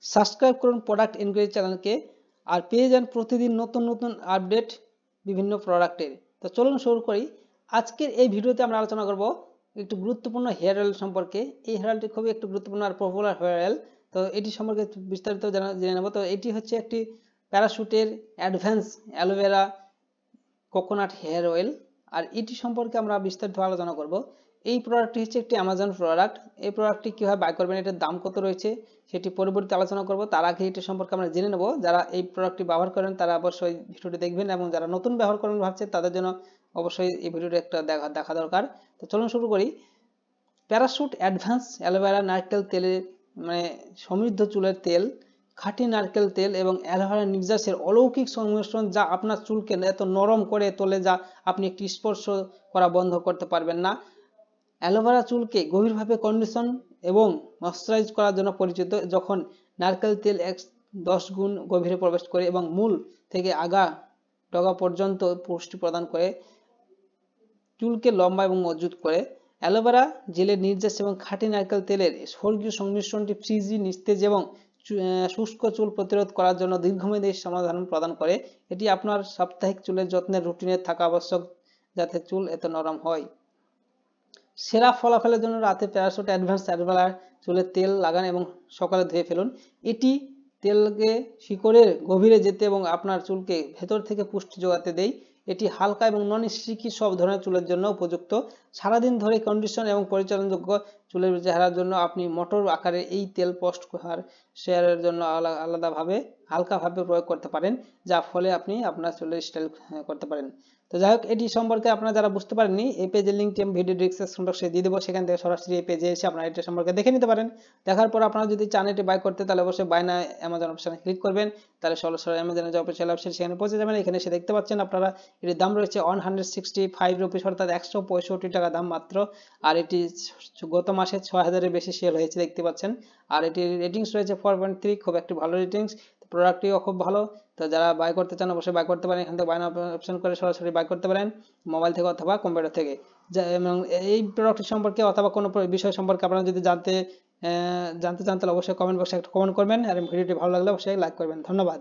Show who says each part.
Speaker 1: Subscribe করুন product enquiry চ্যানেলকে, আর পেয়ে যান প্রতিদিন নতুন নতুন আপডেট বিভিন্ন প্রোডাক্টের। তো চলুন শুরু করি। আজকের এই ভিডিওতে আমরা আলোচনা করব একটু গুরুত্বপূর্ণ হেয়ার অয়েল সম্পর্কে। এই হেয়ার অয়েলটি খুবই একটু গুরুত্বপূর্ণ আর পপুলার হেয়ার অয়েল। তো এটি সম্পর্কে বিস্তারিত জেনে নেব। তো এটি হচ্ছে একটি প্যারাশুটের advance aloe vera coconut hair oil, আর এটি সম্পর্কে আমরা বিস্তারিত আলোচনা করব। এই প্রোডাক্টটি হচ্ছে একটি অ্যামাজন প্রোডাক্ট। এই প্রোডাক্টটি কীভাবে বাই করবেন, এটার দাম কত রয়েছে সেটি পরবর্তীতে আলোচনা করব। তার আগে এটি সম্পর্কে আমরা জেনে নেব। যারা এই প্রোডাক্টটি ব্যবহার করেন তারা অবশ্যই ভিডিওটি দেখবেন, এবং যারা নতুন ব্যবহার করেন ভাবছে তাদের জন্য অবশ্যই এই ভিডিওটি একটা দেখা দরকার। তো চলুন শুরু করি। প্যারাশুট অ্যাডভান্স অ্যালোভেরা নারকেল তেলের সমৃদ্ধ চুলের তেল, খাঁটি নারকেল তেল এবং অ্যালোভেরা নির্যাসের অলৌকিক সংমিশ্রণ, যা আপনার চুলকে এত নরম করে তোলে যা আপনি একটি স্পর্শ করা বন্ধ করতে পারবেন না। অ্যালোভেরা চুলকে গভীরভাবে কন্ডিশন এবং ময়শ্চারাইজ করার জন্য পরিচিত। যখন নারকেল তেল 10 গুণ গভীরে প্রবেশ করে এবং মূল থেকে ডগা পর্যন্ত পুষ্টি প্রদান করে, চুলকে লম্বা এবং মজবুত করে। অ্যালোভেরা জেলের নির্যাস এবং খাঁটি নারকেল তেলের স্বর্গীয় সংমিশ্রণটি ফ্রিজি, নিস্তেজ এবং শুষ্ক চুল প্রতিরোধ করার জন্য দীর্ঘমেয়াদী সমাধান প্রদান করে। এটি আপনার সাপ্তাহিক চুলের যত্নের রুটিনে থাকা আবশ্যক, যাতে চুল এত নরম হয়। সেরা ফলাফলের জন্য রাতে প্যারাশুট অ্যাডভান্স অ্যালোভেরা চুলের তেল লাগান এবং সকালে ধুয়ে ফেলুন। এটি তেলকে শিকড়ের গভীরে যেতে এবং আপনার চুলকে ভেতর থেকে পুষ্টি যোগাতে দেয়। এটি হালকা এবং নন স্টিকি সব ধরনের চুলের জন্য উপযুক্ত। সারাদিন ধরে কন্ডিশন এবং পরিচালনযোগ্য চুলের চেহারার জন্য আপনি মোটর আকারে এই তেল পোস্ট শেয়ারের জন্য আলাদাভাবে হালকাভাবে প্রয়োগ করতে পারেন, যা ফলে আপনি আপনার চুলের স্টাইল করতে পারেন। তো যাই হোক, এটি সম্পর্কে আপনারা যারা বুঝতে পারেননি, এই পেজের লিঙ্কটি আমি ভিডিও ডিসক্রিপশন বক্সে দিয়ে দেবো। সেখান থেকে সরাসরি এই পেজে এসে আপনারা এটি সম্পর্কে দেখে নিতে পারেন। দেখার পর আপনারা যদি চান এটি বাই করতে, তাহলে অবশ্যই বাই না অ্যামাজন অপশানে ক্লিক করবেন। তাহলে সরাসরি অ্যামাজনের যে অফিসিয়াল ওয়েবসাইট সেখানে পৌঁছে যাবেন। এখানে এসে দেখতে পাচ্ছেন আপনারা এটির দাম রয়েছে 165 রুপিস, অর্থাৎ 165 টাকা দাম মাত্র। আর এটি গত মাসে 6000-এর বেশি সেল হয়েছে দেখতে পাচ্ছেন। আর এটির রেটিংস রয়েছে 4.3, খুব একটি ভালো রেটিংস। প্রোডাক্টটিও খুব ভালো। তো যারা বাই করতে চান অবশ্যই বাই করতে পারেন। এখান থেকে বাই নাও অপশন করে সরাসরি বাই করতে পারেন, মোবাইল থেকে অথবা কম্পিউটার থেকে। এবং এই প্রোডাক্ট সম্পর্কে অথবা কোনো বিষয় সম্পর্কে আপনারা যদি জানতে চান, তাহলে অবশ্যই কমেন্ট বক্সে একটা কমেন্ট করবেন। আর ভিডিওটি ভালো লাগলে অবশ্যই লাইক করবেন। ধন্যবাদ।